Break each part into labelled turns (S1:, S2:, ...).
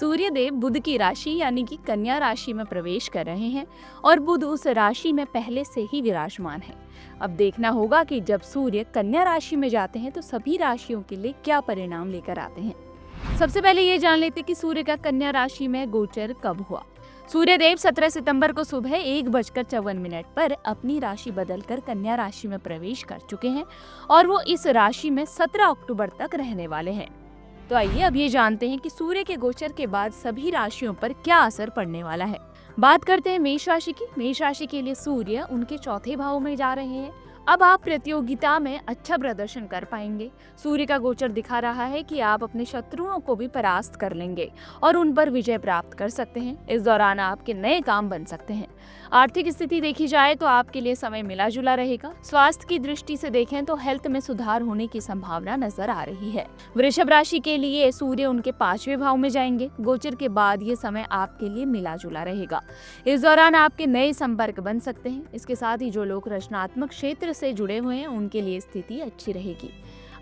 S1: सूर्य देव बुध की राशि यानी कि कन्या राशि में प्रवेश कर रहे हैं और बुध उस राशि में पहले से ही विराजमान है। अब देखना होगा कि जब सूर्य कन्या राशि में जाते हैं तो सभी राशियों के लिए क्या परिणाम लेकर आते हैं। सबसे पहले ये जान लेते कि सूर्य का कन्या राशि में गोचर कब हुआ। सूर्य देव 17 सितंबर को सुबह 1:54 पर अपनी राशि बदलकर कन्या राशि में प्रवेश कर चुके हैं और वो इस राशि में 17 अक्टूबर तक रहने वाले हैं। तो आइए अब ये जानते हैं कि सूर्य के गोचर के बाद सभी राशियों पर क्या असर पड़ने वाला है। बात करते हैं मेष राशि की। मेष राशि के लिए सूर्य उनके चौथे भाव में जा रहे हैं। अब आप प्रतियोगिता में अच्छा प्रदर्शन कर पाएंगे। सूर्य का गोचर दिखा रहा है कि आप अपने शत्रुओं को भी परास्त कर लेंगे और उन पर विजय प्राप्त कर सकते हैं। इस दौरान आपके नए काम बन सकते हैं। आर्थिक स्थिति देखी जाए तो आपके लिए समय मिला जुला रहेगा। स्वास्थ्य की दृष्टि से देखें तो हेल्थ में सुधार होने की संभावना नजर आ रही है। वृषभ राशि के लिए सूर्य उनके 5वें भाव में जाएंगे। गोचर के बाद ये समय आपके लिए मिला जुला रहेगा। इस दौरान आपके नए संपर्क बन सकते हैं। इसके साथ ही जो लोग रचनात्मक क्षेत्र से जुड़े हुए हैं उनके लिए स्थिति अच्छी रहेगी।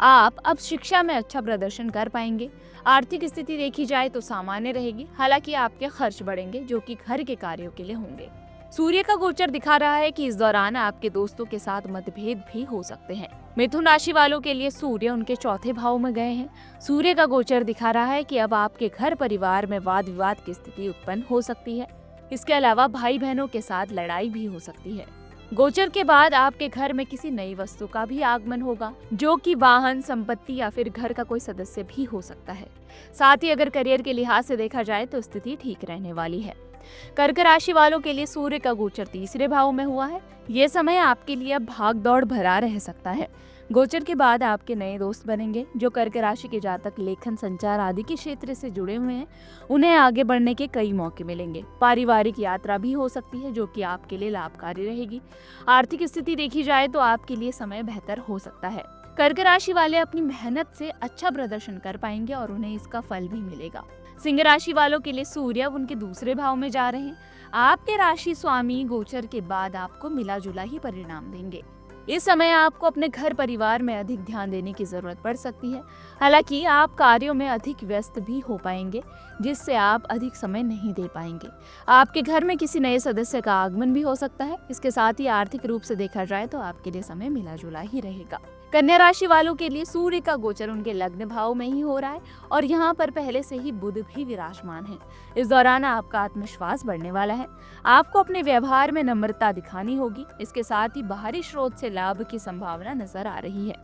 S1: आप अब शिक्षा में अच्छा प्रदर्शन कर पाएंगे। आर्थिक स्थिति देखी जाए तो सामान्य रहेगी। हालांकि आपके खर्च बढ़ेंगे जो कि घर के कार्यों के लिए होंगे। सूर्य का गोचर दिखा रहा है कि इस दौरान आपके दोस्तों के साथ मतभेद भी हो सकते हैं। मिथुन राशि वालों के लिए सूर्य उनके चौथे भाव में गए हैं। सूर्य का गोचर दिखा रहा है कि अब आपके घर परिवार में वाद विवाद की स्थिति उत्पन्न हो सकती है। इसके अलावा भाई बहनों के साथ लड़ाई भी हो सकती है। गोचर के बाद आपके घर में किसी नई वस्तु का भी आगमन होगा जो कि वाहन, संपत्ति या फिर घर का कोई सदस्य भी हो सकता है। साथ ही अगर करियर के लिहाज से देखा जाए तो स्थिति ठीक रहने वाली है। कर्क राशि वालों के लिए सूर्य का गोचर तीसरे भाव में हुआ है। ये समय आपके लिए भाग दौड़ भरा रह सकता है। गोचर के बाद आपके नए दोस्त बनेंगे। जो कर्क राशि के जातक लेखन, संचार आदि के क्षेत्र से जुड़े हुए हैं उन्हें आगे बढ़ने के कई मौके मिलेंगे। पारिवारिक यात्रा भी हो सकती है जो कि आपके लिए लाभकारी रहेगी। आर्थिक स्थिति देखी जाए तो आपके लिए समय बेहतर हो सकता है। कर्क राशि वाले अपनी मेहनत से अच्छा प्रदर्शन कर पाएंगे और उन्हें इसका फल भी मिलेगा। सिंह राशि वालों के लिए सूर्य उनके दूसरे भाव में जा रहे हैं। आपके राशि स्वामी गोचर के बाद आपको मिला जुला ही परिणाम देंगे। इस समय आपको अपने घर परिवार में अधिक ध्यान देने की जरूरत पड़ सकती है। हालांकि आप कार्यों में अधिक व्यस्त भी हो पाएंगे जिससे आप अधिक समय नहीं दे पाएंगे। आपके घर में किसी नए सदस्य का आगमन भी हो सकता है। इसके साथ ही आर्थिक रूप से देखा जाए तो आपके लिए समय मिला जुला ही रहेगा। कन्या राशि वालों के लिए सूर्य का गोचर उनके लग्न भाव में ही हो रहा है और यहाँ पर पहले से ही बुध भी विराजमान है। इस दौरान आपका आत्मविश्वास बढ़ने वाला है। आपको अपने व्यवहार में नम्रता दिखानी होगी। इसके साथ ही बाहरी स्रोत से लाभ की संभावना नजर आ रही है।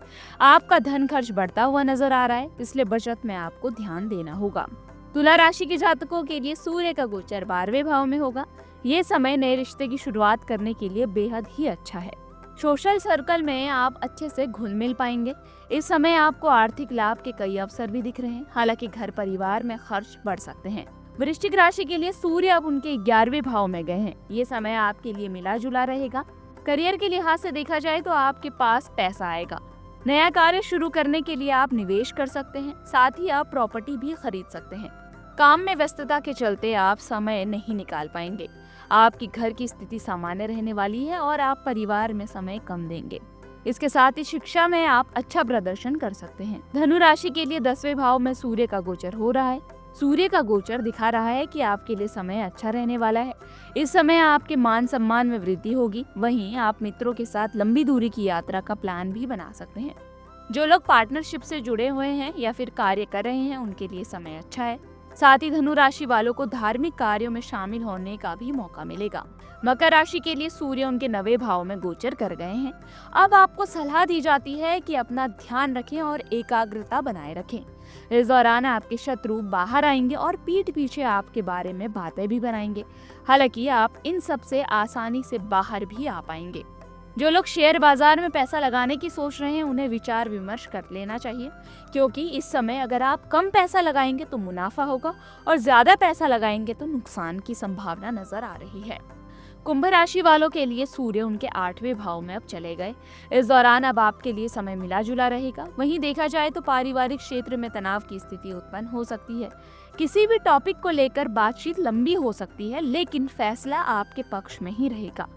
S1: आपका धन खर्च बढ़ता हुआ नजर आ रहा है, इसलिए बचत में आपको ध्यान देना होगा। तुला राशि के जातकों के लिए सूर्य का गोचर 12वें भाव में होगा। ये समय नए रिश्ते की शुरुआत करने के लिए बेहद ही अच्छा है। सोशल सर्कल में आप अच्छे से घुल मिल पाएंगे। इस समय आपको आर्थिक लाभ के कई अवसर भी दिख रहे हैं। हालांकि घर परिवार में खर्च बढ़ सकते हैं। वृश्चिक राशि के लिए सूर्य अब उनके 11वें भाव में गए हैं। ये समय आपके लिए मिला जुला रहेगा। करियर के लिहाज से देखा जाए तो आपके पास पैसा आएगा। नया कार्य शुरू करने के लिए आप निवेश कर सकते हैं। साथ ही आप प्रॉपर्टी भी खरीद सकते हैं। काम में व्यस्तता के चलते आप समय नहीं निकाल पाएंगे। आपकी घर की स्थिति सामान्य रहने वाली है और आप परिवार में समय कम देंगे। इसके साथ ही शिक्षा में आप अच्छा प्रदर्शन कर सकते हैं। धनु राशि के लिए 10वें भाव में सूर्य का गोचर हो रहा है। सूर्य का गोचर दिखा रहा है कि आपके लिए समय अच्छा रहने वाला है। इस समय आपके मान सम्मान में वृद्धि होगी। वहीं आप मित्रों के साथ लंबी दूरी की यात्रा का प्लान भी बना सकते हैं। जो लोग पार्टनरशिप से जुड़े हुए हैं या फिर कार्य कर रहे हैं उनके लिए समय अच्छा है। साथ ही धनु राशि वालों को धार्मिक कार्यों में शामिल होने का भी मौका मिलेगा। मकर राशि के लिए सूर्य उनके 9वें भाव में गोचर कर गए हैं। अब आपको सलाह दी जाती है कि अपना ध्यान रखें और एकाग्रता बनाए रखें। इस दौरान आपके शत्रु बाहर आएंगे और पीठ पीछे आपके बारे में बातें भी बनाएंगे। हालांकि आप इन सब से आसानी से बाहर भी आ पाएंगे। जो लोग शेयर बाजार में पैसा लगाने की सोच रहे हैं उन्हें विचार विमर्श कर लेना चाहिए, क्योंकि इस समय अगर आप कम पैसा लगाएंगे तो मुनाफा होगा और ज्यादा पैसा लगाएंगे तो नुकसान की संभावना नजर आ रही है। कुंभ राशि वालों के लिए सूर्य उनके 8वें भाव में अब चले गए। इस दौरान अब आपके लिए समय मिला जुला रहेगा। वहीं देखा जाए तो पारिवारिक क्षेत्र में तनाव की स्थिति उत्पन्न हो सकती है। किसी भी टॉपिक को लेकर बातचीत लंबी हो सकती है, लेकिन फैसला आपके पक्ष में ही रहेगा।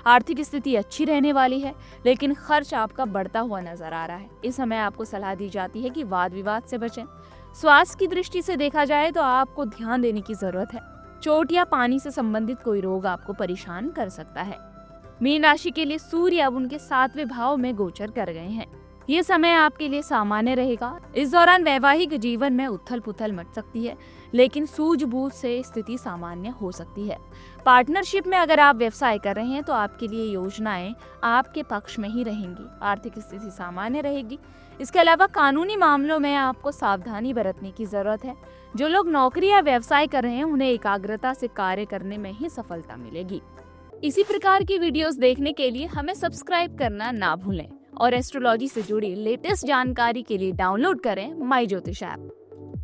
S1: आर्थिक स्थिति अच्छी रहने वाली है, लेकिन खर्च आपका बढ़ता हुआ नजर आ रहा है। इस समय आपको सलाह दी जाती है कि वाद विवाद से बचें। स्वास्थ्य की दृष्टि से देखा जाए तो आपको ध्यान देने की जरूरत है। चोट या पानी से संबंधित कोई रोग आपको परेशान कर सकता है। मीन राशि के लिए सूर्य अब उनके 7वें भाव में गोचर कर गए हैं। ये समय आपके लिए सामान्य रहेगा। इस दौरान वैवाहिक जीवन में उथल पुथल मच सकती है, लेकिन सूझबूझ से स्थिति सामान्य हो सकती है। पार्टनरशिप में अगर आप व्यवसाय कर रहे हैं तो आपके लिए योजनाएं आपके पक्ष में ही रहेंगी। आर्थिक स्थिति सामान्य रहेगी। इसके अलावा कानूनी मामलों में आपको सावधानी बरतने की जरूरत है। जो लोग नौकरी या व्यवसाय कर रहे हैं उन्हें एकाग्रता से कार्य करने में ही सफलता मिलेगी। इसी प्रकार की वीडियोस देखने के लिए हमें सब्सक्राइब करना ना भूलें और एस्ट्रोलॉजी से जुड़ी लेटेस्ट जानकारी के लिए डाउनलोड करें माई ज्योतिष ऐप।